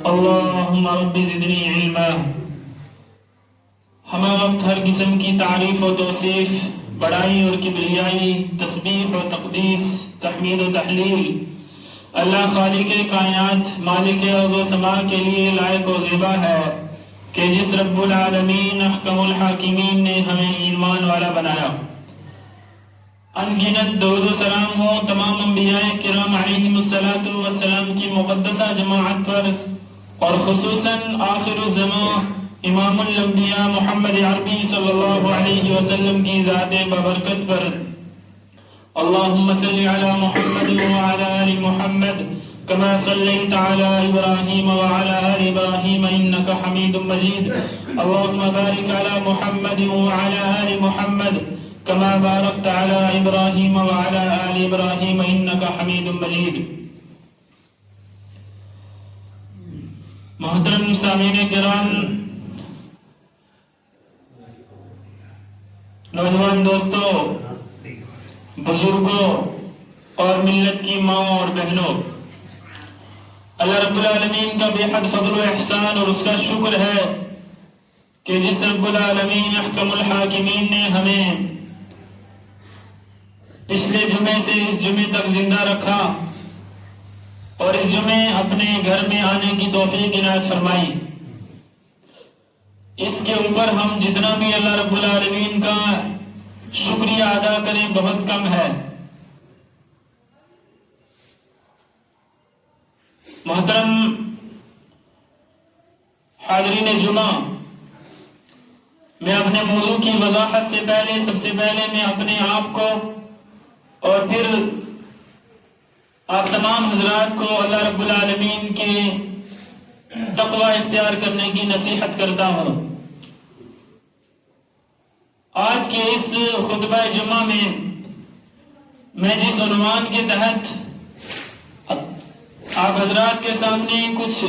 اللہم رب زدنی علما. ہمہ وقت ہر قسم کی تعریف و توصیف، بڑائی اور کبریائی، تسبیح و تقدیس، تحمید و تحلیل اللہ خالق کائنات، مالک ارض و سما کے لیے لائق و زیبا ہے کہ جس رب العالمین احکم الحاکمین نے ہمیں ایمان والا بنایا. ان گنت درود و سلام ہو تمام انبیاء کرام علیہم الصلاۃ والسلام کی مقدسہ جماعت پر، اور خصوصاً آخر الزمان امام الانبیاء محمد عربی صلی اللہ علیہ وسلم کی ذات بابرکت پر. اللہم صلی علی محمد وعلی آل محمد کما صلیت علی ابراہیم وعلی آل ابراہیم انک حمید مجید. اللہم بارک علی محمد وعلی آل محمد کما بارکت علی ابراہیم وعلی آل ابراہیم انک حمید مجید. محترم سامعین کرام، نوجوان دوستوں، بزرگوں اور ملت کی ماں اور بہنوں، اللہ رب العالمین کا بے حد فضل و احسان اور اس کا شکر ہے کہ جس رب العالمین احکم الحاکمین نے ہمیں پچھلے جمعے سے اس جمعے تک زندہ رکھا اور اس جمعے اپنے گھر میں آنے کی توفیق عنایت فرمائی. اس کے اوپر ہم جتنا بھی اللہ رب العالمین کا شکریہ ادا کریں بہت کم ہے. محترم حاضرین جمعہ، میں اپنے موضوع کی وضاحت سے پہلے سب سے پہلے میں اپنے آپ کو اور پھر آپ تمام حضرات کو اللہ رب العالمین کے تقوی اختیار کرنے کی نصیحت کرتا ہوں. آج کے اس خطبہ جمعہ میں جس عنوان کے تحت آپ حضرات کے سامنے کچھ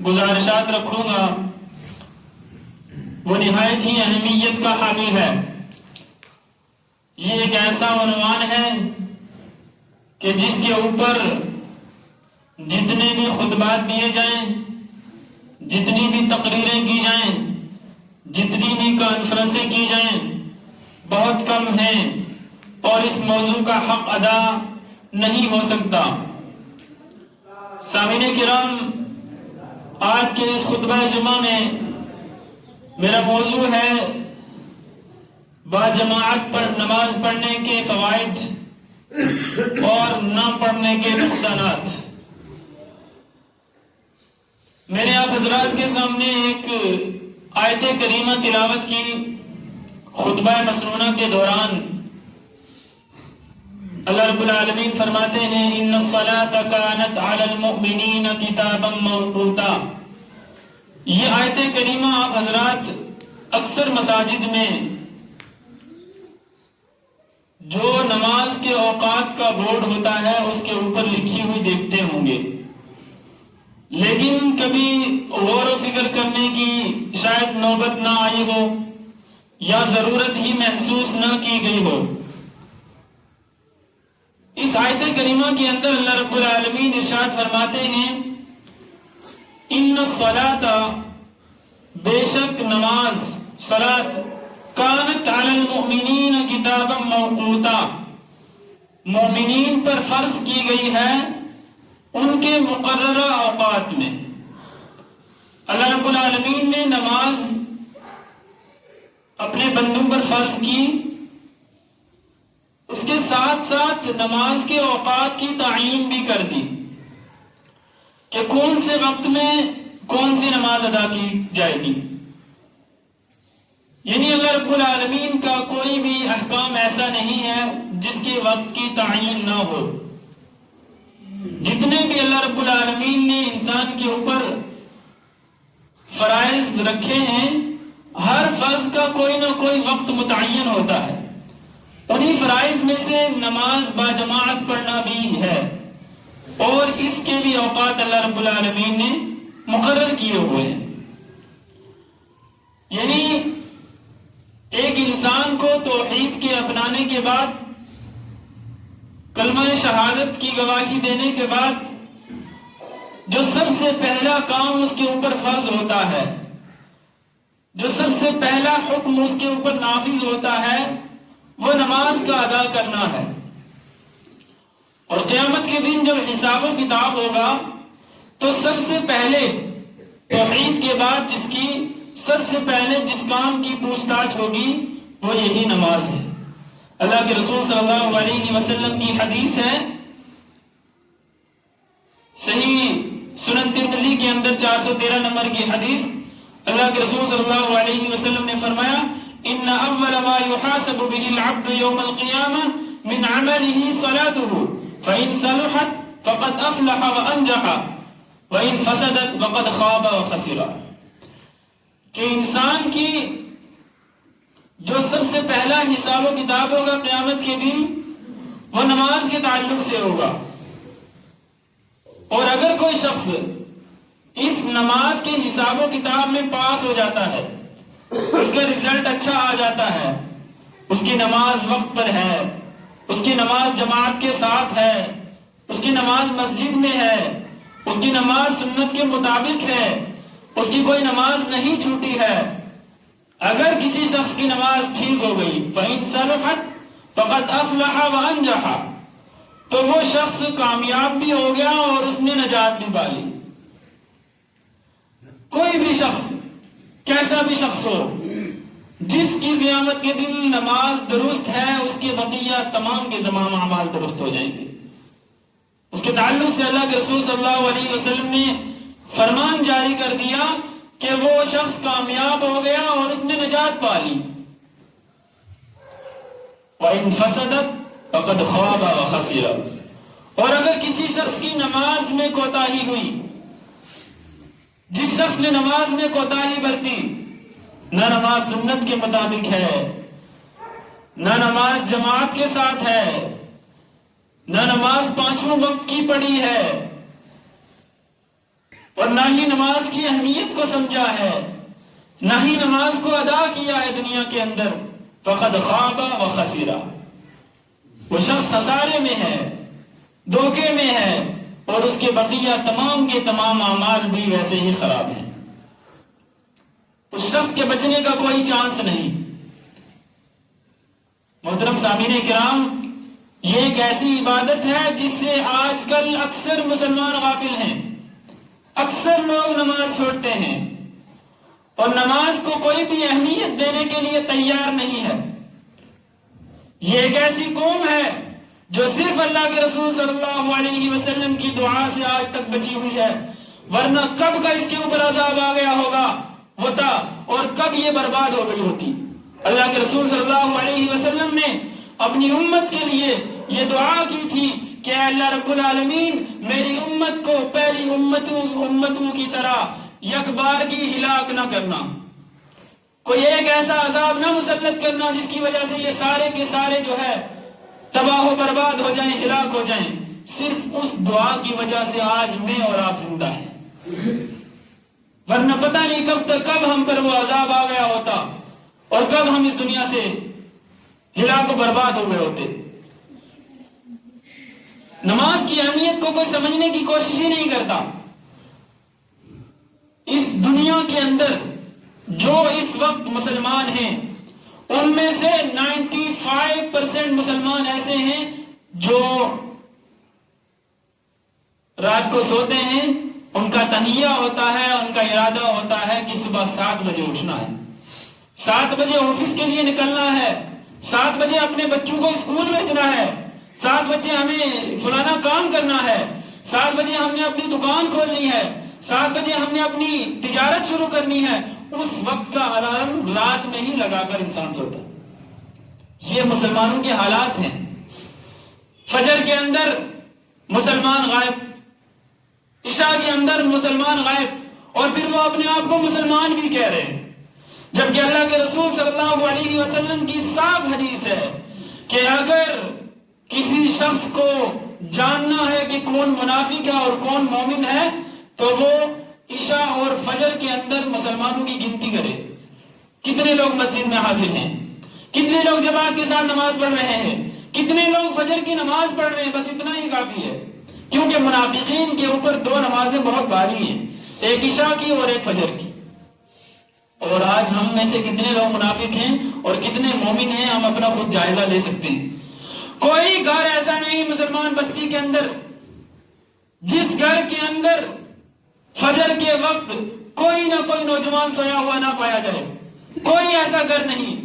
گزارشات رکھوں گا، وہ نہایت ہی اہمیت کا حامل ہے. یہ ایک ایسا عنوان ہے کہ جس کے اوپر جتنے بھی خطبات دیے جائیں، جتنی بھی تقریریں کی جائیں، جتنی بھی کانفرنسیں کی جائیں، بہت کم ہیں اور اس موضوع کا حق ادا نہیں ہو سکتا. سامعین کرام، آج کے اس خطبہ جمعہ میں میرا موضوع ہے باجماعت پر نماز پڑھنے کے فوائد اور نہ پڑھنے کے نقصانات. میں نے آپ حضرات کے سامنے ایک آیت کریمہ تلاوت کی خطبہ مسنونہ کے دوران. اللہ رب العالمین فرماتے ہیں ان الصلاۃ کانت علی المؤمنین کتابا موقوتا. یہ آیت کریمہ آپ حضرات اکثر مساجد میں جو نماز کے اوقات کا بورڈ ہوتا ہے اس کے اوپر لکھی ہوئی دیکھتے ہوں گے، لیکن کبھی غور و فکر کرنے کی شاید نوبت نہ آئی ہو یا ضرورت ہی محسوس نہ کی گئی ہو. اس آیت کریمہ کے اندر اللہ رب العالمین ارشاد فرماتے ہیں ان الصلاۃ، بے شک نماز، صلاۃ، کانت علی المؤمنین کتابا موقوتا، مومنین پر فرض کی گئی ہے ان کے مقررہ اوقات میں. اللہ رب العالمین نے نماز اپنے بندوں پر فرض کی، اس کے ساتھ ساتھ نماز کے اوقات کی تعین بھی کر دی کہ کون سے وقت میں کون سی نماز ادا کی جائے گی. یعنی اللہ رب العالمین کا کوئی بھی احکام ایسا نہیں ہے جس کے وقت کی تعین نہ ہو. جتنے بھی اللہ رب العالمین نے انسان کے اوپر فرائض رکھے ہیں، ہر فرض کا کوئی نہ کوئی وقت متعین ہوتا ہے. انہی فرائض میں سے نماز باجماعت پڑھنا بھی ہے، اور اس کے بھی اوقات اللہ رب العالمین نے مقرر کیے ہوئے ہیں. یعنی ایک انسان کو توحید کے اپنانے کے بعد، کلمہ شہادت کی گواہی دینے کے بعد جو سب سے پہلا کام اس کے اوپر فرض ہوتا ہے، جو سب سے پہلا حکم اس کے اوپر نافذ ہوتا ہے، وہ نماز کا ادا کرنا ہے۔ اور قیامت کے دن جب حساب و کتاب ہوگا تو سب سے پہلے توحید کے بعد جس کی سب سے پہلے جس کام کی پوچھ تاچھ ہوگی وہ یہی نماز ہے۔ اللہ کے رسول صلی اللہ علیہ وسلم کی حدیث ہے، صحیح سنن ترمذی کے اندر 413 نمبر کی حدیث، اللہ کے رسول صلی اللہ علیہ وسلم نے فرمایا ان اول ما يحاسب به العبد يوم القيامة من عمله صلاته فإن صلحت فقد افلح وانجح وإن فسدت فقد خاب وخسر، کہ انسان کی جو سب سے پہلا حساب و کتاب ہوگا قیامت کے دن وہ نماز کے تعلق سے ہوگا، اور اگر کوئی شخص اس نماز کے حساب و کتاب میں پاس ہو جاتا ہے، اس کا رزلٹ اچھا آ جاتا ہے، اس کی نماز وقت پر ہے، اس کی نماز جماعت کے ساتھ ہے، اس کی نماز مسجد میں ہے، اس کی نماز سنت کے مطابق ہے، اس کی کوئی نماز نہیں چھوٹی ہے، اگر کسی شخص کی نماز ٹھیک ہو گئی فَإِن صَلُحَتْ فَقَدْ أَفْلَحَ وَأَنْجَحَ، تو وہ شخص کامیاب بھی ہو گیا اور اس نے نجات بھی پالی۔ کوئی بھی شخص، کیسا بھی شخص ہو، جس کی قیامت کے دن نماز درست ہے، اس کے بقیہ تمام کے تمام اعمال درست ہو جائیں گے۔ اس کے تعلق سے اللہ کے رسول صلی اللہ علیہ وسلم نے فرمان جاری کر دیا کہ وہ شخص کامیاب ہو گیا اور اس نے نجات پا لی۔ وَإِن فَسَدَتْ فَقَدْ خَابَ وَخَسِرَ، اور اگر کسی شخص کی نماز میں کوتاہی ہوئی، جس شخص نے نماز میں کوتاہی برتی، نہ نماز سنت کے مطابق ہے، نہ نماز جماعت کے ساتھ ہے، نہ نماز پانچوں وقت کی پڑھی ہے، اور نہ ہی نماز کی اہمیت کو سمجھا ہے، نہ ہی نماز کو ادا کیا ہے دنیا کے اندر، فَقَدْ خَابَ وَخَسِرَ، وہ شخص خسارے میں ہے، دھوکے میں ہے، اور اس کے بقیہ تمام کے تمام اعمال بھی ویسے ہی خراب ہیں۔ اس شخص کے بچنے کا کوئی چانس نہیں۔ محترم سامعین کرام، یہ ایک ایسی عبادت ہے جس سے آج کل اکثر مسلمان غافل ہیں، اکثر لوگ نماز چھوڑتے ہیں، اور نماز کو کوئی بھی اہمیت دینے کے لیے تیار نہیں ہے۔ یہ ایک ایسی قوم ہے جو صرف اللہ کے رسول صلی اللہ علیہ وسلم کی دعا سے آج تک بچی ہوئی ہے، ورنہ کب کا اس کے اوپر عذاب آ گیا ہوتا اور کب یہ برباد ہو گئی ہوتی۔ اللہ کے رسول صلی اللہ علیہ وسلم نے اپنی امت کے لیے یہ دعا کی تھی کہ اے اللہ رب العالمین، میری امت کو پہلی امتوں کی طرح یک بار کی ہلاک نہ کرنا، کوئی ایک ایسا عذاب نہ مسلط کرنا جس کی وجہ سے یہ سارے کے سارے جو ہے تباہ و برباد ہو جائیں، ہلاک ہو جائیں۔ صرف اس دعا کی وجہ سے آج میں اور آپ زندہ ہیں، ورنہ پتہ نہیں کب ہم پر وہ عذاب آ گیا ہوتا اور کب ہم اس دنیا سے ہلاک و برباد ہو گئے ہوتے۔ نماز کی اہمیت کو کوئی سمجھنے کی کوشش ہی نہیں کرتا۔ اس دنیا کے اندر جو اس وقت مسلمان ہیں ان میں سے 95% مسلمان ایسے ہیں جو رات کو سوتے ہیں، ان کا تہیہ ہوتا ہے، ان کا ارادہ ہوتا ہے کہ صبح 7 بجے اٹھنا ہے، 7 بجے آفس کے لیے نکلنا ہے، 7 بجے اپنے بچوں کو اسکول بھیجنا ہے، 7 بجے ہمیں فلانا کام کرنا ہے، 7 بجے ہم نے اپنی دکان کھولنی ہے، 7 بجے ہم نے اپنی تجارت شروع کرنی ہے۔ اس وقت کا الارم رات میں ہی لگا کر انسان سوتا ہے۔ یہ مسلمانوں کے حالات ہیں۔ فجر کے اندر مسلمان غائب، عشاء کے اندر مسلمان غائب، اور پھر وہ اپنے آپ کو مسلمان بھی کہہ رہے ہیں، جبکہ اللہ کے رسول صلی اللہ علیہ وسلم کی صاف حدیث ہے کہ اگر کسی شخص کو جاننا ہے کہ کون منافق ہے اور کون مومن ہے تو وہ عشاء اور فجر کے اندر مسلمانوں کی گنتی کرے، کتنے لوگ مسجد میں حاضر ہیں، کتنے لوگ جماعت کے ساتھ نماز پڑھ رہے ہیں؟ کتنے لوگ فجر کی نماز پڑھ رہے ہیں؟ بس اتنا ہی کافی ہے، کیونکہ منافقین کے اوپر دو نمازیں بہت بھاری ہیں، ایک عشاء کی اور ایک فجر کی۔ اور آج ہم میں سے کتنے لوگ منافق ہیں اور کتنے مومن ہیں، ہم اپنا خود جائزہ لے سکتے ہیں۔ کوئی گھر ایسا نہیں مسلمان بستی کے اندر جس گھر کے اندر فجر کے وقت کوئی نہ کوئی نوجوان سویا ہوا نہ پایا جائے، کوئی ایسا گھر نہیں،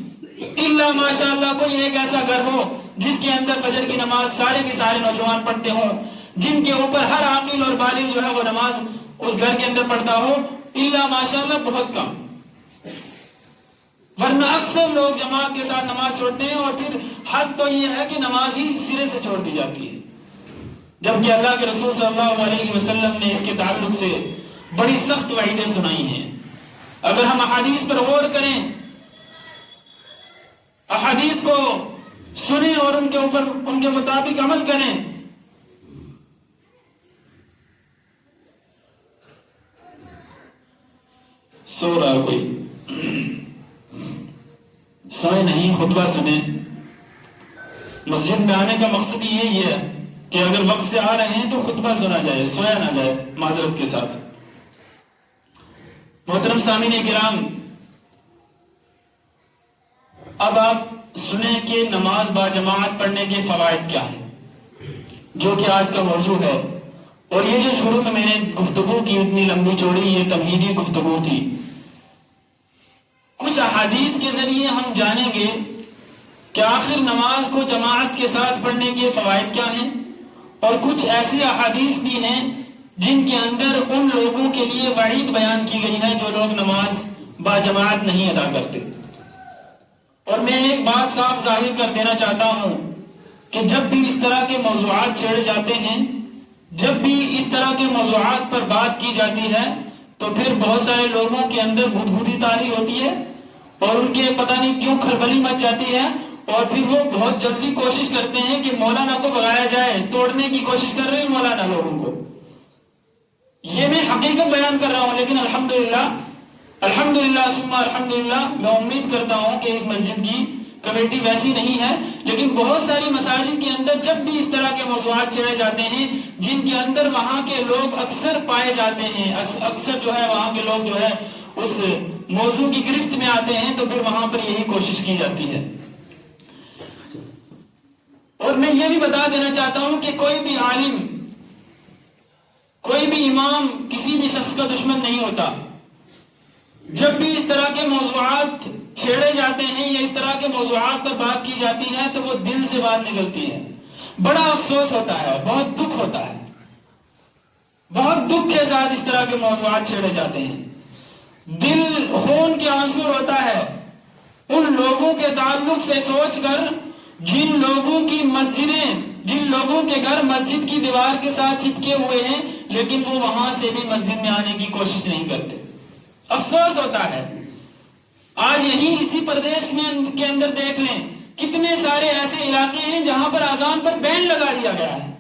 الا ماشاء اللہ کوئی ایک ایسا گھر ہو جس کے اندر فجر کی نماز سارے کے سارے نوجوان پڑھتے ہوں، جن کے اوپر ہر عاقل اور بالغ جو ہے وہ نماز اس گھر کے اندر پڑھتا ہو، الا ماشاء اللہ بہت کم۔ ورنہ اکثر لوگ جماعت کے ساتھ نماز چھوڑتے ہیں، اور پھر حد تو یہ ہے کہ نماز ہی سرے سے چھوڑ دی جاتی ہے، جبکہ اللہ کے رسول صلی اللہ علیہ وسلم نے اس کے تعلق سے بڑی سخت وعیدیں سنائی ہیں۔ اگر ہم احادیث پر غور کریں، احادیث کو سنیں اور ان کے اوپر ان کے مطابق عمل کریں، سو رہا کوئی سوئے نہیں، خطبہ سنیں۔ مسجد میں آنے کا مقصد یہی ہے کہ اگر وقت سے آ رہے ہیں تو خطبہ سنا جائے، سویا نہ جائے معذرت کے ساتھ۔ محترم سامعین کرام، اب آپ سنیں کہ نماز با جماعت پڑھنے کے فوائد کیا ہیں، جو کہ آج کا موضوع ہے۔ اور یہ جو شروع میں میں نے گفتگو کی اتنی لمبی چوڑی، یہ تمہیدی گفتگو تھی۔ کچھ احادیث کے ذریعے ہم جانیں گے کہ آخر نماز کو جماعت کے ساتھ پڑھنے کے فوائد کیا ہیں، اور کچھ ایسی احادیث بھی ہیں جن کے اندر ان لوگوں کے لیے وعید بیان کی گئی ہے جو لوگ نماز با جماعت نہیں ادا کرتے۔ اور میں ایک بات صاف ظاہر کر دینا چاہتا ہوں کہ جب بھی اس طرح کے موضوعات چھیڑے جاتے ہیں، جب بھی اس طرح کے موضوعات پر بات کی جاتی ہے، تو پھر بہت سارے لوگوں کے اندر گدگدی طاری ہوتی ہے، اور ان کے پتہ نہیں کیوں کھلبلی مچ جاتی ہے، اور پھر وہ بہت جلدی کوشش کرتے ہیں کہ مولانا کو بغایا جائے، توڑنے کی کوشش کر رہے ہیں مولانا لوگوں کو۔ یہ میں حقیقت بیان کر رہا ہوں، لیکن الحمدللہ ثم الحمدللہ میں امید کرتا ہوں کہ اس مسجد کی کمیٹی ویسی نہیں ہے، لیکن بہت ساری مساجد کے اندر جب بھی اس طرح کے موضوعات چھیڑے جاتے ہیں جن کے اندر وہاں کے لوگ اکثر پائے جاتے ہیں، اکثر جو ہے وہاں کے لوگ جو ہے اس موضوع کی گرفت میں آتے ہیں، تو پھر وہاں پر یہی کوشش کی جاتی ہے۔ اور میں یہ بھی بتا دینا چاہتا ہوں کہ کوئی بھی عالم، کوئی بھی امام کسی بھی شخص کا دشمن نہیں ہوتا۔ جب بھی اس طرح کے موضوعات چھیڑے جاتے ہیں یا اس طرح کے موضوعات پر بات کی جاتی ہے تو وہ دل سے بات نکلتی ہے، بڑا افسوس ہوتا ہے، بہت دکھ ہوتا ہے، بہت دکھ کے ساتھ اس طرح کے موضوعات چھیڑے جاتے ہیں۔ دل خون کے آنسو ہوتا ہے ان لوگوں کے تعلق سے سوچ کر جن لوگوں کی مسجدیں، جن لوگوں کے گھر مسجد کی دیوار کے ساتھ چپکے ہوئے ہیں، لیکن وہ وہاں سے بھی مسجد میں آنے کی کوشش نہیں کرتے۔ افسوس ہوتا ہے۔ آج یہی اسی پردیش کے اندر دیکھ لیں، کتنے سارے ایسے علاقے ہیں جہاں پر اذان پر بین لگا دیا گیا ہے۔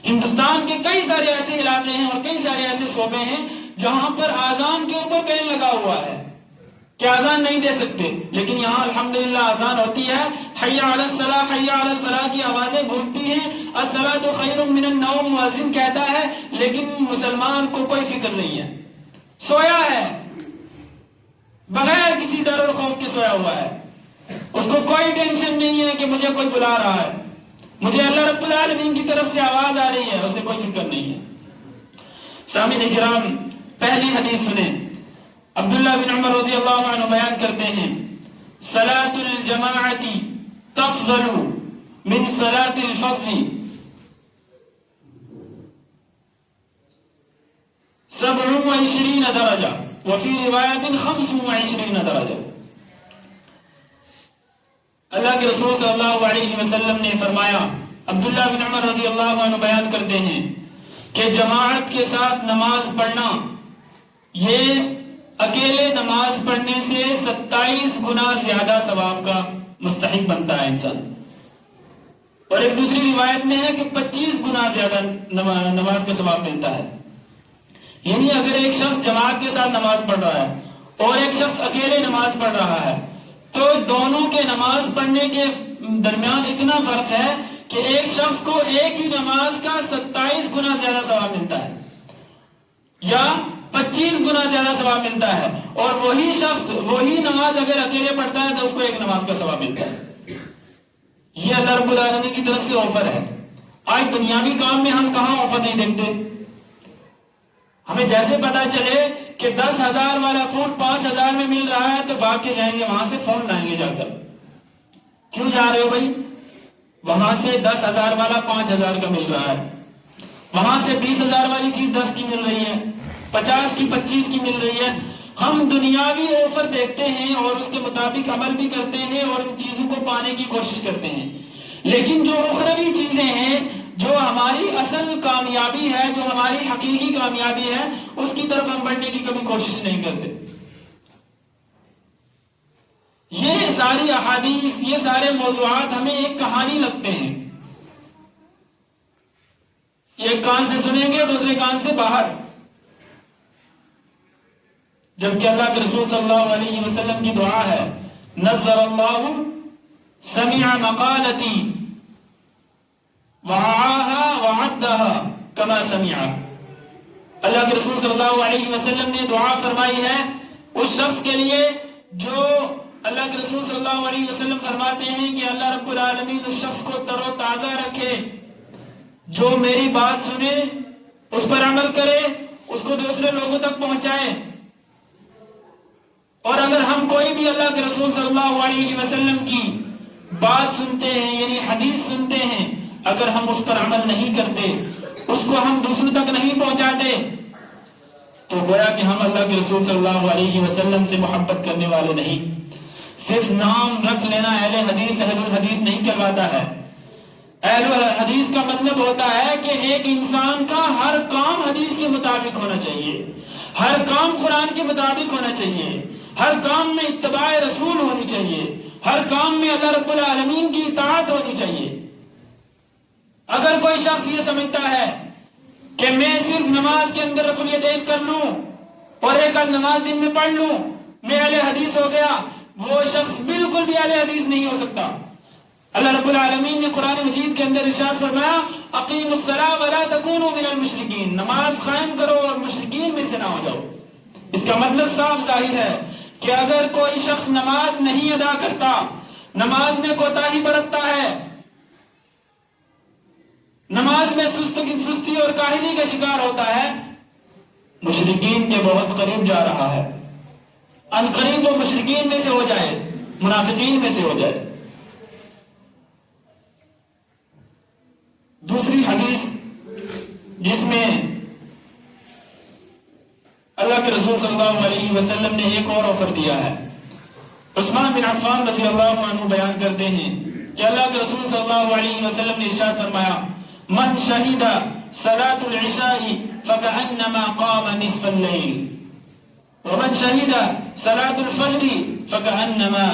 ہندوستان کے کئی سارے ایسے علاقے ہیں اور کئی سارے ایسے صوبے ہیں جہاں پر اذان کے اوپر بین لگا ہوا ہے کہ اذان نہیں دے سکتے، لیکن یہاں الحمدللہ اذان ہوتی ہے، حی علی الصلاۃ حی علی الفلاح کی آوازیں گونجتی ہیں، الصلاۃ خیر من النوم مؤذن کہتا ہے، لیکن مسلمان کو کوئی فکر نہیں ہے، سویا ہے، بغیر کسی ڈر اور خوف کے سویا ہوا ہے، اس کو کوئی ٹینشن نہیں ہے کہ مجھے کوئی بلا رہا ہے، مجھے اللہ رب العالمین کی طرف سے آواز آ رہی ہے، اسے کوئی فکر نہیں ہے۔ سامعین کرام، پہلی حدیث سنیں۔ عبداللہ بن عمر رضی اللہ عنہ بیان کرتے ہیں، صلاۃ الجماعت تفضل من صلاۃ الفض 27 درجہ وفی روایت 25 درجہ۔ اللہ کے رسول صلی اللہ علیہ وسلم نے فرمایا، عبداللہ بن عمر رضی اللہ عنہ بیان کرتے ہیں کہ جماعت کے ساتھ نماز پڑھنا یہ اکیلے نماز پڑھنے سے 27 گنا زیادہ ثواب کا مستحق بنتا ہے انسان، اور ایک دوسری روایت میں ہے کہ 25 گنا زیادہ نماز کا ثواب ملتا ہے۔ یعنی اگر ایک شخص جماعت کے ساتھ نماز پڑھ رہا ہے اور ایک شخص اکیلے نماز پڑھ رہا ہے تو دونوں کے نماز پڑھنے کے درمیان اتنا فرق ہے کہ ایک شخص کو ایک ہی نماز کا 27 گنا زیادہ ثواب ملتا ہے یا 25 گنا زیادہ ثواب ملتا ہے، اور وہی شخص وہی نماز اگر اکیلے پڑھتا ہے تو اس کو ایک نماز کا ثواب ملتا ہے۔ یہ اللہ رب العالمین کی طرف سے آفر ہے۔ آج دنیاوی کام میں ہم کہاں آفر نہیں دیکھتے؟ ہمیں جیسے پتا چلے کہ 10,000 والا فون 5,000 میں مل رہا ہے تو بھاگ کے جائیں گے، وہاں سے فون لائیں گے جا کر۔ کیوں جا رہے ہو بھائی؟ وہاں سے 10,000 والا 5,000 کا مل رہا ہے، وہاں سے 20,000 والی چیز 10 کی مل رہی ہے، 50 کی 25 کی مل رہی ہے۔ ہم دنیاوی آفر دیکھتے ہیں اور اس کے مطابق عمل بھی کرتے ہیں اور ان چیزوں کو پانے کی کوشش کرتے ہیں، لیکن جو اخروی چیزیں ہیں، جو ہماری اصل کامیابی ہے، جو ہماری حقیقی کامیابی ہے، اس کی طرف ہم بڑھنے کی کبھی کوشش نہیں کرتے۔ یہ ساری احادیث، یہ سارے موضوعات ہمیں ایک کہانی لگتے ہیں، ایک کان سے سنیں گے دوسرے کان سے باہر، جبکہ اللہ کے رسول صلی اللہ علیہ وسلم کی دعا ہے، نظر اللہ سمع مقالتی وعاها وعدها كما سمع۔ اللہ کے رسول صلی اللہ علیہ وسلم نے دعا فرمائی ہے اس شخص کے لیے جو، اللہ کے رسول صلی اللہ علیہ وسلم فرماتے ہیں کہ اللہ رب العالمین اس شخص کو تر و تازہ رکھے جو میری بات سنے، اس پر عمل کرے، اس کو دوسرے لوگوں تک پہنچائے۔ اور اگر ہم کوئی بھی اللہ کے رسول صلی اللہ علیہ وسلم کی بات سنتے ہیں، یعنی حدیث سنتے ہیں، اگر ہم اس پر عمل نہیں کرتے، اس کو ہم دوسروں تک نہیں پہنچاتے، تو گویا کہ ہم اللہ کے رسول صلی اللہ علیہ وسلم سے محبت کرنے والے نہیں۔ صرف نام رکھ لینا اہل حدیث، اہل الحدیث نہیں کہلاتا ہے۔ اہل الحدیث کا مطلب ہوتا ہے کہ ایک انسان کا ہر کام حدیث کے مطابق ہونا چاہیے، ہر کام قرآن کے مطابق ہونا چاہیے، ہر کام میں اتباع رسول ہونی چاہیے، ہر کام میں اللہ رب العالمین کی اطاعت ہونی چاہیے۔ اگر کوئی شخص یہ سمجھتا ہے کہ میں صرف نماز کے اندر رفع الیدین کر لوں اور ایک آدھ نماز دن میں پڑھ لوں میں اہل حدیث ہو گیا، وہ شخص بالکل بھی اہل حدیث نہیں ہو سکتا۔ اللہ رب العالمین نے قرآن مجید کے اندر ارشاد فرمایا، اقیموا الصلاۃ ولا تکونوا من المشرکین، نماز قائم کرو اور مشرکین میں سے نہ ہو جاؤ۔ اس کا مطلب صاف ظاہر ہے کہ اگر کوئی شخص نماز نہیں ادا کرتا، نماز میں کوتاہی برتتا ہے، نماز میں سستی اور کاہلی کا شکار ہوتا ہے، مشرکین کے بہت قریب جا رہا ہے۔ ان قریب وہ مشرکین میں سے ہو جائے، منافقین میں سے ہو جائے۔ دوسری حدیث جس میں اللہ کے رسول صلی اللہ علیہ وسلم نے ایک اور آفر دیا ہے، عثمان بن عفان رضی اللہ عنہ بیان کرتے ہیں کہ اللہ کے رسول صلی اللہ علیہ وسلم نے ارشاد فرمایا، من شہد صلاۃ العشاء فکأنما قام نصف اللیل ومن شہد صلاۃ الفجر فکأنما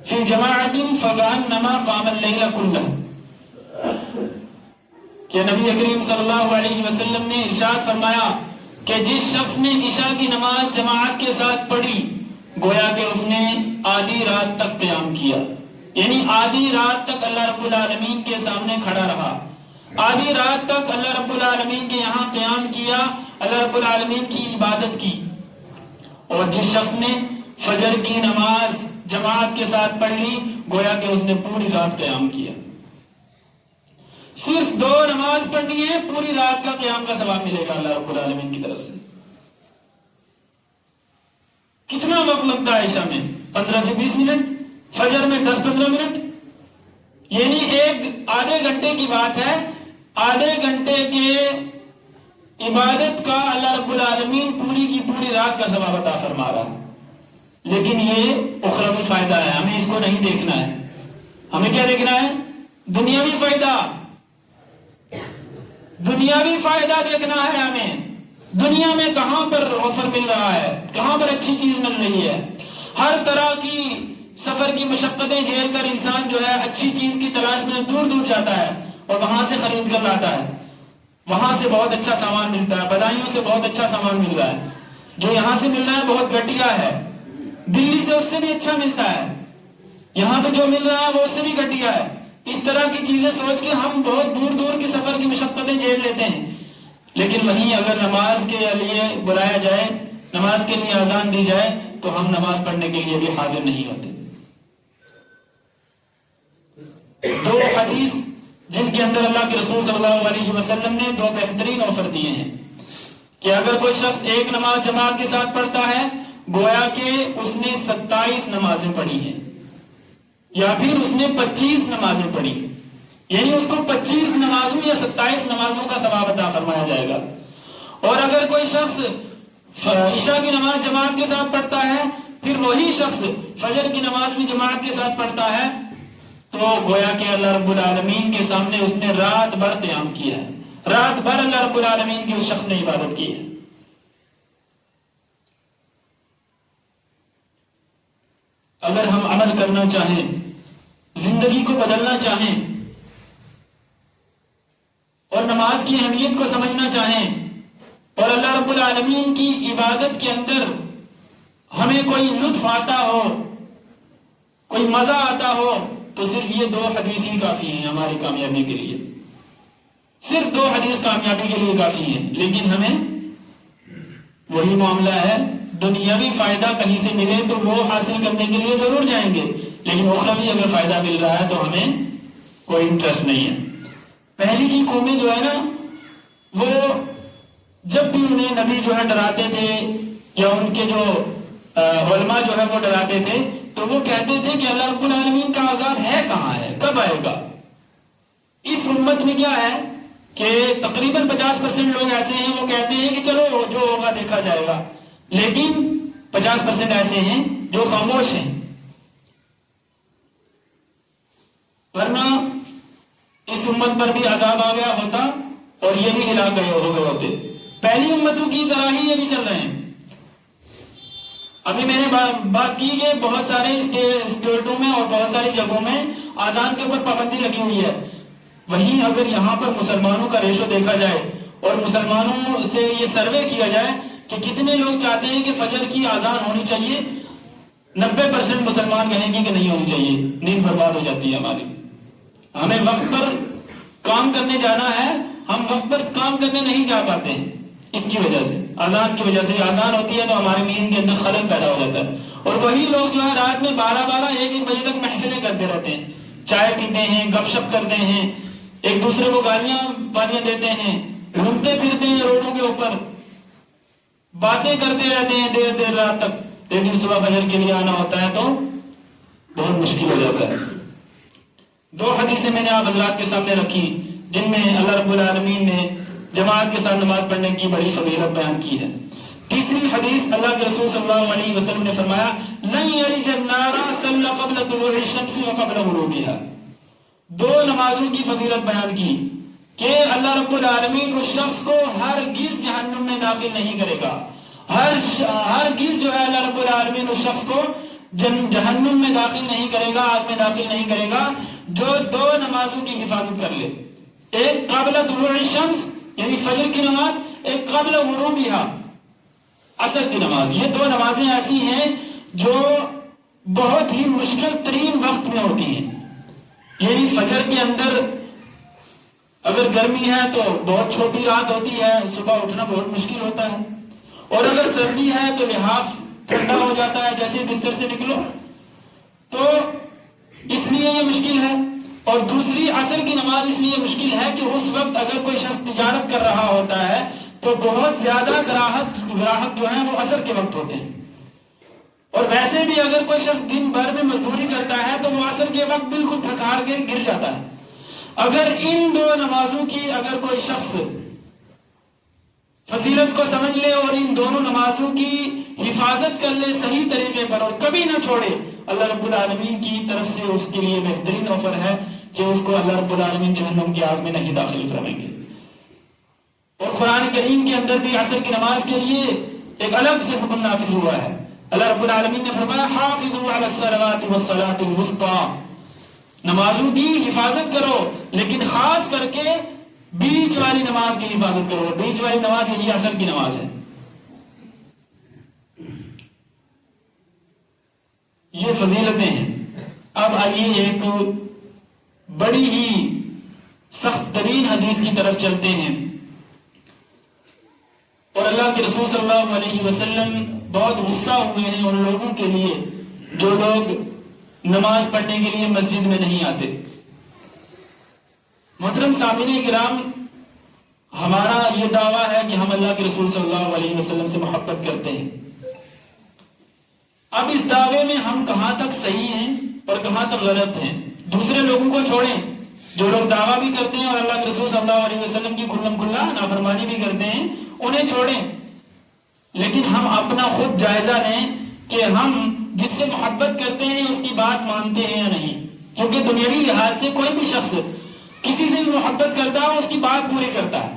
فی جماعت فکأنما قام اللیل کلہ۔ کہ نبی کریم صلی اللہ علیہ وسلم نے ارشاد فرمایا کہ جس شخص نے عشاء کی نماز جماعت کے ساتھ پڑھی، گویا کہ اس نے آدھی رات تک قیام کیا، یعنی آدھی رات تک اللہ رب العالمین کے سامنے کھڑا رہا، آدھی رات تک اللہ رب العالمین کے یہاں قیام کیا، اللہ رب العالمین کی عبادت کی۔ اور جس شخص نے فجر کی نماز جماعت کے ساتھ پڑھ لی، گویا کہ اس نے پوری رات قیام کیا۔ صرف 2 نماز پڑھنی ہے، پوری رات کا قیام کا ثواب ملے گا اللہ رب العالمین کی طرف سے۔ کتنا وقت لگتا ہے عشاء میں؟ 15 سے 20 منٹ، فجر میں 10-15 منٹ، یعنی ایک آدھے گھنٹے کی بات ہے۔ آدھے گھنٹے کے عبادت کا اللہ رب العالمین پوری کی پوری رات کا ثواب عطا فرما رہا ہے۔ لیکن یہ اخروی فائدہ ہے، ہمیں اس کو نہیں دیکھنا ہے۔ ہمیں کیا دیکھنا ہے؟ دنیاوی فائدہ، دنیاوی فائدہ دیکھنا ہے ہمیں۔ دنیا میں کہاں پر آفر مل رہا ہے، کہاں پر اچھی چیز مل رہی ہے۔ ہر طرح کی سفر کی مشقتیں جھیل کر انسان جو ہے اچھی چیز کی تلاش میں دور دور جاتا ہے اور وہاں سے خرید کر لاتا ہے۔ وہاں سے بہت اچھا سامان ملتا ہے، بدائیوں سے بہت اچھا سامان مل رہا ہے۔ جو یہاں سے مل رہا ہے بہت گھٹیا ہے، دلی سے اس سے بھی اچھا ملتا ہے، یہاں پہ جو مل رہا ہے وہ اس سے بھی گھٹیا ہے. اس طرح کی چیزیں سوچ کے ہم بہت دور دور کے سفر کی مشقتیں جھیل لیتے ہیں. لیکن وہیں اگر نماز کے لیے بلایا جائے، نماز کے لیے اذان دی جائے، تو ہم نماز پڑھنے کے لیے بھی حاضر نہیں ہوتے. دو حدیث جن کے اندر اللہ کے رسول صلی اللہ علیہ وسلم نے دو بہترین آفر دیے ہیں کہ اگر کوئی شخص ایک نماز جماعت کے ساتھ پڑھتا ہے گویا کہ اس نے 27 نمازیں پڑھی ہیں، یا پھر اس نے 25 نمازیں پڑھی، یعنی اس کو 25 نمازوں یا 27 نمازوں کا ثواب عطا فرمایا جائے گا. اور اگر کوئی شخص عشاء کی نماز جماعت کے ساتھ پڑھتا ہے، پھر وہی شخص فجر کی نماز بھی جماعت کے ساتھ پڑھتا ہے، تو گویا کہ اللہ رب العالمین کے سامنے اس نے رات بھر قیام کیا ہے، رات بھر اللہ رب العالمین کی اس شخص نے عبادت کی ہے. اگر ہم عمل کرنا چاہیں، زندگی کو بدلنا چاہیں اور نماز کی اہمیت کو سمجھنا چاہیں اور اللہ رب العالمین کی عبادت کے اندر ہمیں کوئی لطف آتا ہو، کوئی مزہ آتا ہو، تو صرف یہ دو حدیث ہی کافی ہیں ہماری کامیابی کے لیے. صرف دو حدیث کامیابی کے لیے کافی ہیں. لیکن ہمیں وہی معاملہ ہے، دنیاوی فائدہ کہیں سے ملے تو وہ حاصل کرنے کے لیے ضرور جائیں گے، لیکن اخروی اگر فائدہ مل رہا ہے تو ہمیں کوئی انٹرسٹ نہیں ہے. پہلی کی قومیں جو ہے نا، وہ جب بھی انہیں نبی جو ہے ڈراتے تھے یا ان کے جو علماء جو ہے وہ ڈراتے تھے، تو وہ کہتے تھے کہ اللہ رب العالمین کا عذاب ہے کہاں ہے، کب آئے گا. اس امت میں کیا ہے کہ تقریباً 50% لوگ ایسے ہیں وہ کہتے ہیں کہ چلو جو ہوگا دیکھا جائے گا، لیکن 50% ایسے ہیں جو خاموش ہیں. ورنہ اس امت پر بھی عذاب آ گیا ہوتا اور یہ بھی ہلاک ہو گئے ہوتے. پہلی امتوں کی طرح ہی یہ بھی چل رہے ہیں. ابھی میں نے بات کی کہ بہت سارے اسٹیٹوں میں اور بہت ساری جگہوں میں اذان کے اوپر پابندی لگی ہوئی ہے. وہیں اگر یہاں پر مسلمانوں کا ریشو دیکھا جائے اور مسلمانوں سے یہ سروے کیا جائے کہ کتنے لوگ چاہتے ہیں کہ فجر کی اذان ہونی چاہیے، 90% مسلمان کہیں گے کہ نہیں ہونی چاہیے. نیند برباد ہو جاتی ہے ہماری. ہمیں وقت پر کام کرنے جانا ہے، ہم وقت پر کام کرنے نہیں جا پاتے ہیں. اس کی وجہ سے، اذان کی وجہ سے، اذان ہوتی ہے تو ہماری نیند کے اندر خلل پیدا ہو جاتا ہے. اور وہی لوگ جو ہے رات میں 12 1 بجے تک محفلیں کرتے رہتے ہیں، چائے پیتے ہیں، گپ شپ کرتے ہیں، ایک دوسرے کو گالیاں دیتے ہیں، گھومتے پھرتے ہیں روڈوں کے اوپر، باتیں کرتے رہتے ہیں دیر رات تک. لیکن صبح فجر کے لیے آنا ہوتا ہے تو بہت مشکل ہو جاتا ہے. دو حدیثیں میں نے آپ حضرات کے سامنے رکھی جن میں اللہ رب العالمین نے جماعت کے ساتھ نماز پڑھنے کی بڑی فضیلت بیان کی ہے. تیسری حدیث اللہ کے رسول صلی اللہ علیہ وسلم نے فرمایا لن یلج النار صلی قبل طلوع الشمس وقبل غروبها. دو نمازوں کی فضیلت بیان کی کہ اللہ رب العالمین اس شخص کو ہرگز جہنم میں داخل نہیں کرے گا. ہرگز جو ہے اللہ رب العالمین اس شخص کو جہنم میں داخل نہیں کرے گا، آگ میں داخل نہیں کرے گا جو دو نمازوں کی حفاظت کر لے. ایک قبل طلوع الشمس یعنی فجر کی نماز، ایک قبل غروبها عصر کی نماز. یہ دو نمازیں ایسی ہیں جو بہت ہی مشکل ترین وقت میں ہوتی ہیں. یعنی فجر کے اندر اگر گرمی ہے تو بہت چھوٹی رات ہوتی ہے، صبح اٹھنا بہت مشکل ہوتا ہے، اور اگر سردی ہے تو لحاف ٹھنڈا ہو جاتا ہے جیسے بستر سے نکلو، تو اس لیے یہ مشکل ہے. اور دوسری عصر کی نماز اس لیے مشکل ہے کہ اس وقت اگر کوئی شخص تجارت کر رہا ہوتا ہے تو بہت زیادہ گراہک جو ہیں وہ عصر کے وقت ہوتے ہیں. اور ویسے بھی اگر کوئی شخص دن بھر میں مزدوری کرتا ہے تو وہ عصر کے وقت بالکل تھک ہار کے گر جاتا ہے. اگر ان دو نمازوں کی اگر کوئی شخص فضیلت کو سمجھ لے اور ان دونوں نمازوں کی حفاظت کر لے صحیح طریقے پر اور کبھی نہ چھوڑے، اللہ رب العالمین کی طرف سے اس کے لیے بہترین آفر ہے کہ اس کو اللہ رب العالمین جہنم کی آگ میں نہیں داخل فرمائیں گے. اور قرآن کریم کے اندر بھی عصر کی نماز کے لیے ایک الگ سے حکم نافذ ہوا ہے. اللہ رب العالمین نے فرمایا حافظوا علی الصلوات والصلاۃ الوسطی، نمازوں کی حفاظت کرو لیکن خاص کر کے بیچ والی نماز کی حفاظت کرو. بیچ والی نماز یہی عصر کی نماز ہے. یہ فضیلتیں ہیں. اب آئیے ایک بڑی ہی سخت ترین حدیث کی طرف چلتے ہیں، اور اللہ کے رسول صلی اللہ علیہ وسلم بہت غصہ ہوئے ہیں ان لوگوں کے لیے جو لوگ نماز پڑھنے کے لیے مسجد میں نہیں آتے۔ محترم سامعین کرام، ہمارا یہ دعویٰ ہے کہ ہم اللہ کے رسول صلی اللہ علیہ وسلم سے محبت کرتے ہیں۔ اب اس دعوے میں ہم کہاں تک صحیح ہیں اور کہاں تک غلط ہیں، دوسرے لوگوں کو چھوڑیں، جو لوگ دعویٰ بھی کرتے ہیں اور اللہ کے رسول صلی اللہ علیہ وسلم کی کھلم کھلا نافرمانی بھی کرتے ہیں، انہیں چھوڑیں، لیکن ہم اپنا خود جائزہ لیں کہ ہم جس سے محبت کرتے ہیں اس کی بات مانتے ہیں یا نہیں، کیونکہ دنیاوی لحاظ سے کوئی بھی شخص کسی سے بھی محبت کرتا ہے اس کی بات پوری کرتا ہے،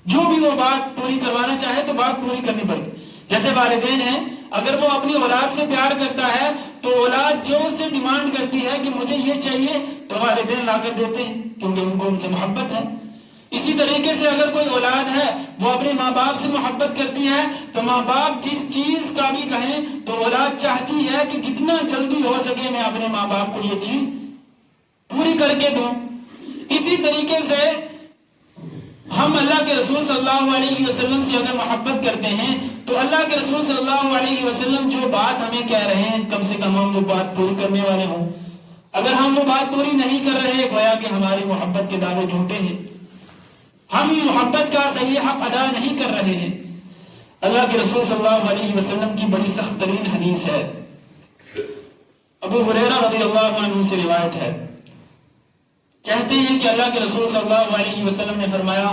جو بھی وہ بات پوری کروانا چاہے تو بات پوری کرنی پڑتی۔ جیسے والدین ہیں، اگر وہ اپنی اولاد سے پیار کرتا ہے تو اولاد جو اس سے ڈیمانڈ کرتی ہے کہ مجھے یہ چاہیے تو والدین لا کر دیتے ہیں، کیونکہ ان کو ان سے محبت ہے۔ اسی طریقے سے اگر کوئی اولاد ہے وہ اپنے ماں باپ سے محبت کرتی ہے تو ماں باپ جس چیز کا بھی کہیں تو اولاد چاہتی ہے کہ جتنا جلدی ہو سکے میں اپنے ماں باپ کو یہ چیز پوری کر کے دوں۔ اسی طریقے سے ہم اللہ کے رسول صلی اللہ علیہ وسلم سے اگر محبت کرتے ہیں تو اللہ کے رسول صلی اللہ علیہ وسلم جو بات ہمیں کہہ رہے ہیں کم سے کم ہم وہ بات پوری کرنے والے ہوں۔ اگر ہم وہ بات پوری نہیں کر رہے گویا کہ ہماری محبت کے دعوے جھوٹے ہیں، ہم محبت کا صحیح حق ادا نہیں کر رہے ہیں۔ اللہ کے رسول صلی اللہ علیہ وسلم کی بڑی سخت ترین حدیث ہے، ابو ہریرہ رضی اللہ عنہ سے روایت ہے، کہتے ہیں کہ اللہ کے رسول صلی اللہ علیہ وسلم نے فرمایا،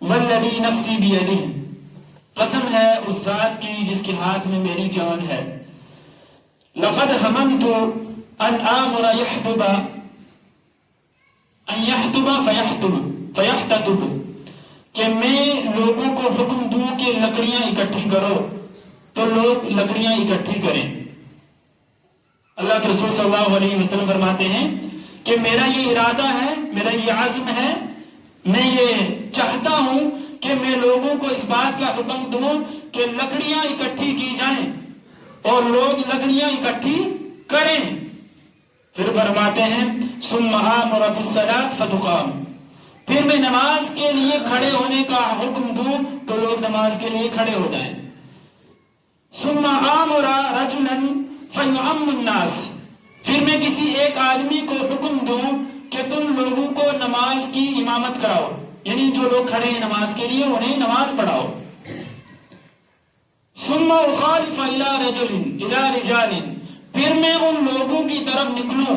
والذی نفسی بیدہ، قسم ہے اس ذات کی جس کے ہاتھ میں میری جان ہے، لقد ہممت ان آمر یحتب فیحتطب، کہ میں لوگوں کو حکم دوں کہ لکڑیاں اکٹھی کرو تو لوگ لکڑیاں اکٹھی کریں۔ اللہ کے رسول صلی اللہ علیہ وسلم فرماتے ہیں کہ میرا یہ ارادہ ہے، میرا یہ عزم ہے، میں یہ چاہتا ہوں کہ میں لوگوں کو اس بات کا حکم دوں کہ لکڑیاں اکٹھی کی جائیں اور لوگ لکڑیاں اکٹھی کریں۔ پھر فرماتے ہیں ثم آمر بالصلاۃ فتقام، پھر میں نماز کے لیے کھڑے ہونے کا حکم دوں تو لوگ نماز کے لیے کھڑے ہو جائیں۔ ثم آمر رجلا فیؤم الناس، پھر میں کسی ایک آدمی کو حکم دوں کہ تم لوگوں کو نماز کی امامت کراؤ، یعنی جو لوگ کھڑے ہیں نماز کے لیے انہیں نماز پڑھاؤ۔ ثم اخالف الى رجال، پھر میں ان لوگوں کی طرف نکلوں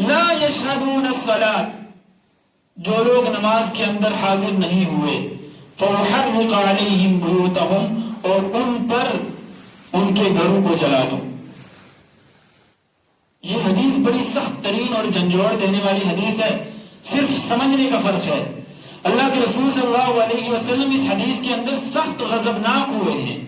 لا یشہدون الصلاۃ، جو لوگ نماز کے اندر حاضر نہیں ہوئے، فاحرق علیہم بیوتہم، اور ان پر ان کے گھروں کو جلا دوں۔ یہ حدیث بڑی سخت ترین اور جھنجھوڑ دینے والی حدیث ہے، صرف سمجھنے کا فرق ہے۔ اللہ کے رسول صلی اللہ علیہ وسلم اس حدیث کے اندر سخت غضبناک ہوئے ہیں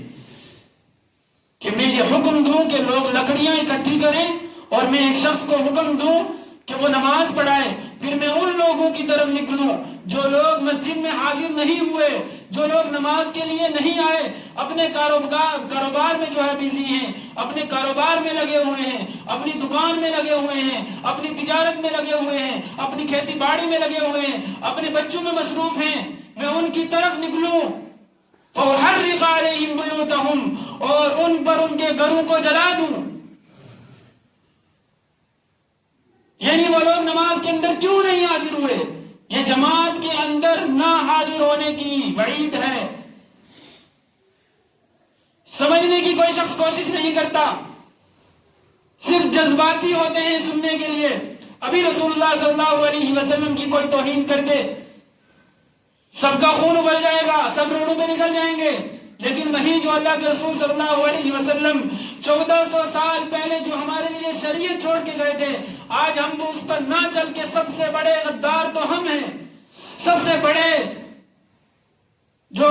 کہ میں یہ حکم دوں کہ لوگ لکڑیاں اکٹھی کریں اور میں ایک شخص کو حکم دوں کہ وہ نماز پڑھائے، پھر میں ان لوگوں کی طرف نکلوں جو لوگ مسجد میں حاضر نہیں ہوئے، جو لوگ نماز کے لیے نہیں آئے، اپنے کاروبار میں جو ہے بیزی ہیں، اپنے کاروبار میں لگے ہوئے ہیں، اپنی دکان میں لگے ہوئے ہیں، اپنی تجارت میں لگے ہوئے ہیں، اپنی کھیتی باڑی میں لگے ہوئے ہیں، اپنے بچوں میں مصروف ہیں، میں ان کی طرف نکلوں فاحرق علیہم بیوتہم، اور ان پر ان کے گھروں کو جلا دوں۔ یعنی وہ لوگ نماز کے اندر کیوں نہیں حاضر ہوئے؟ یہ جماعت کے اندر نہ حاضر ہونے کی وعید ہے۔ سمجھنے کی کوئی شخص کوشش نہیں کرتا، صرف جذباتی ہوتے ہیں سننے کے لیے۔ ابھی رسول اللہ صلی اللہ علیہ وسلم کی کوئی توہین کر دے، سب کا خون ابل جائے گا، سب روڑوں پہ نکل جائیں گے، لیکن وہی جو اللہ کے رسول صلی اللہ علیہ وسلم 1400 سال پہلے جو ہمارے لیے شریعت چھوڑ کے گئے تھے، آج ہم اس پر نہ چل کے سب سے بڑے غدار تو ہم ہیں، سب سے بڑے جو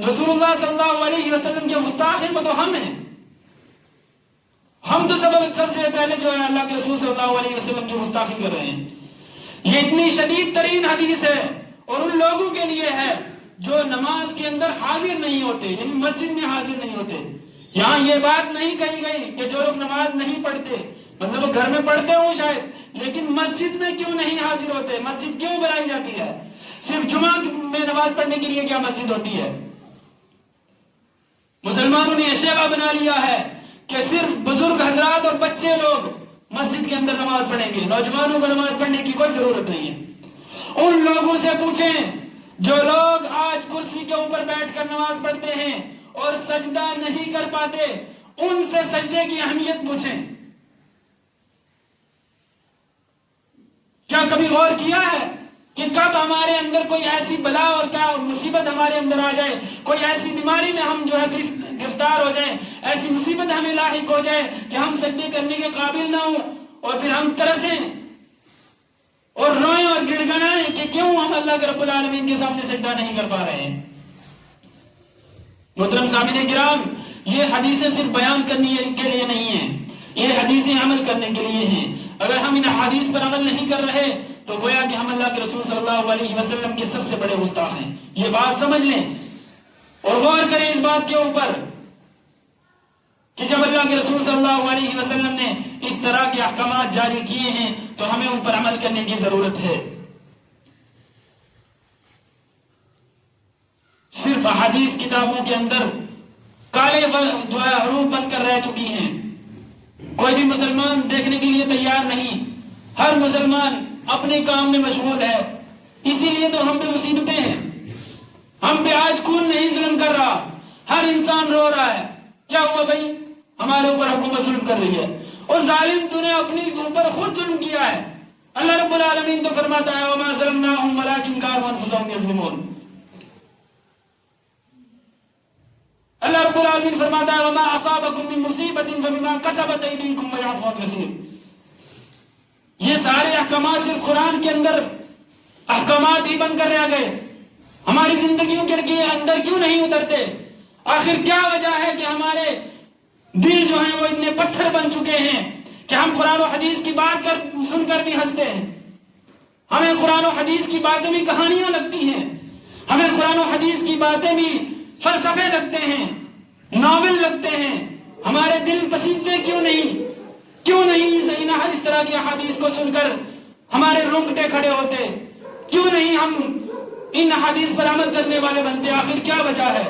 رسول اللہ صلی اللہ علیہ وسلم کے مستحق ہیں وہ تو ہم ہیں۔ ہم تو سب سے پہلے جو ہے اللہ کے رسول صلی اللہ علیہ وسلم کی مستحقی کر رہے ہیں۔ یہ اتنی شدید ترین حدیث ہے اور ان لوگوں کے لیے ہے جو نماز کے اندر حاضر نہیں ہوتے، یعنی مسجد میں حاضر نہیں ہوتے۔ یہاں یہ بات نہیں کہی گئی کہ جو لوگ نماز نہیں پڑھتے، مطلب وہ گھر میں پڑھتے ہوں شاید، لیکن مسجد میں کیوں نہیں حاضر ہوتے؟ مسجد کیوں بنائی جاتی ہے؟ صرف جمعہ میں نماز پڑھنے کے لیے کیا مسجد ہوتی ہے؟ مسلمانوں نے یہ شیوا بنا لیا ہے کہ صرف بزرگ حضرات اور بچے لوگ مسجد کے اندر نماز پڑھیں گے، نوجوانوں کو نماز پڑھنے کی کوئی ضرورت نہیں ہے۔ ان لوگوں سے پوچھیں جو لوگ آج کرسی کے اوپر بیٹھ کر نماز پڑھتے ہیں اور سجدہ نہیں کر پاتے، ان سے سجدے کی اہمیت پوچھیں۔ کیا کبھی غور کیا ہے کہ کب ہمارے اندر کوئی ایسی بلا اور کیا مصیبت ہمارے اندر آ جائے، کوئی ایسی بیماری میں ہم جو ہے گرفتار ہو جائیں، ایسی مصیبت ہمیں لاحق ہو جائے کہ ہم سجدے کرنے کے قابل نہ ہوں، اور پھر ہم ترسیں اور روئیں اور گڑ گڑائیں کہ کیوں ہم اللہ کے رب العالمین کے سامنے سجدہ نہیں کر پا رہے ہیں۔ محترم سامعین کرام، یہ حدیثیں صرف بیان کرنے کے لیے نہیں ہیں، یہ حدیثیں عمل کرنے کے لیے ہیں۔ اگر ہم ان حدیث پر عمل نہیں کر رہے تو گویا کہ ہم اللہ کے رسول صلی اللہ علیہ وسلم کے سب سے بڑے گستاخ ہیں۔ یہ بات سمجھ لیں اور غور کریں اس بات کے اوپر کہ جب اللہ کے رسول صلی اللہ علیہ وسلم نے اس طرح کے احکامات جاری کیے ہیں تو ہمیں ان پر عمل کرنے کی ضرورت ہے۔ صرف احادیث کتابوں کے اندر کالے جو ہے حروف بن کر رہ چکی ہیں، کوئی بھی مسلمان دیکھنے کے لیے تیار نہیں، ہر مسلمان اپنے کام میں مشغول ہے۔ اسی لیے تو ہم پہ مصیبتیں ہیں، ہم پہ آج کون نہیں ظلم کر رہا، ہر انسان رو رہا ہے۔ کیا ہوا بھائی؟ ہمارے اوپر حکومت ظلم کر رہی ہے، اور ظالم تو نے اپنے اوپر خود ظلم کیا ہے۔ اللہ رب العالمین تو فرماتا ہے وَمَا ظَلَمْنَاهُمْ وَلَٰكِنْ كَانُوا أَنفُسَهُمْ يَظْلِمُونَ۔ اللہ رب العالمین فرماتا ہے وَمَا أَصَابَكُم مِّن مُّصِيبَةٍ فَبِمَا كَسَبَتْ أَيْدِيكُمْ وَيَعْفُو عَن كَثِيرٍ۔ یہ سارے احکامات صرف قرآن کے اندر احکامات ہی بن کر رہ گئے، ہماری زندگیوں کے اندر کیوں نہیں اترتے؟ آخر کیا وجہ ہے کہ ہمارے دل جو ہیں وہ اتنے پتھر بن چکے ہیں کہ ہم قرآن و حدیث کی بات سن کر بھی ہنستے ہیں، ہمیں قرآن و حدیث کی باتیں بھی کہانیاں لگتی ہیں، ہمیں قرآن و حدیث کی باتیں بھی فلسفے لگتے ہیں، ناول لگتے ہیں۔ ہمارے دل پسیجتے کیوں نہیں اس طرح کی احادیث کو سن کر ہمارے رونگٹے کھڑے ہوتے؟ کیوں نہیں ہم ان احادیث پر عمل کرنے والے بنتے؟ آخر کیا وجہ ہے؟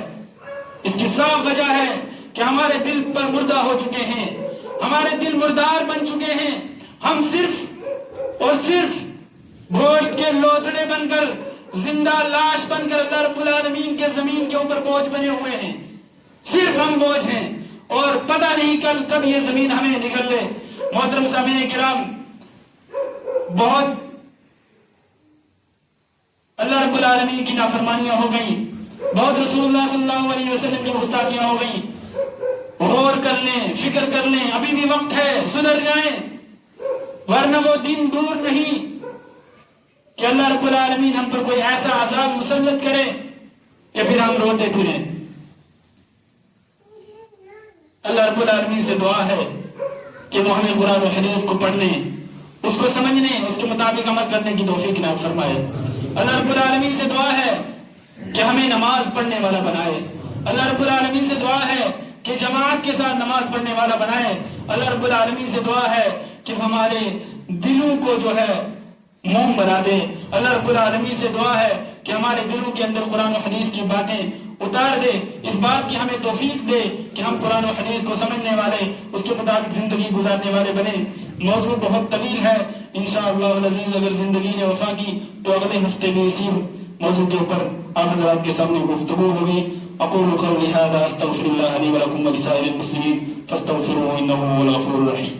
اس کی صاف وجہ ہے کہ ہمارے دل پر مردہ ہو چکے ہیں، ہمارے دل مردار بن چکے ہیں، ہم صرف اور صرف گوشت کے لوتھڑے بن کر، زندہ لاش بن کر اللہ رب العالمین کے زمین کے اوپر بوجھ بنے ہوئے ہیں۔ صرف ہم بوجھ ہیں اور پتہ نہیں کب یہ زمین ہمیں نگل لے۔ محترم سامعین کرام، بہت اللہ رب العالمین کی نافرمانیاں ہو گئیں، بہت رسول اللہ صلی اللہ علیہ وسلم کی گستاخیاں ہو گئیں۔ غور کر لیں، فکر کر لیں، ابھی بھی وقت ہے، سدھر جائیں، ورنہ وہ دن دور نہیں کہ اللہ رب العالمین ہم پر کوئی ایسا عذاب مسلط کرے کہ پھر ہم روتے پھریں۔ اللہ رب العالمین سے دعا ہے کہ وہ ہمیں قرآن و حدیث کو پڑھنے، اس کو سمجھنے، اس کے مطابق عمل کرنے کی توفیق عنایت فرمائے۔ اللہ رب العالمین سے دعا ہے کہ ہمیں نماز پڑھنے والا بنائے۔ اللہ رب العالمین سے دعا ہے کہ جماعت کے ساتھ نماز پڑھنے والا بنائے۔ اللہ رب العالمین سے دعا ہے کہ ہمارے دلوں کو جو ہے موم بنا دے۔ اللہ رب العالمین سے دعا ہے کہ ہمارے دلوں کے اندر قرآن و حدیث کی باتیں اتار دے، اس بات کی ہمیں توفیق دے کہ ہم قرآن و حدیث کو سمجھنے والے، اس کے مطابق زندگی گزارنے والے بنے۔ موضوع بہت طویل ہے، انشاءاللہ العزیز اگر زندگی نے وفا کی تو اگلے ہفتے بھی اسی موضوع کے اوپر آپ حضرات کے سامنے گفتگو ہوگی۔ اقول قولی ھذا استغفر اللہ لی ولکم ولسائر المسلمین فاستغفروہ انہ هو الغفور الرحیم۔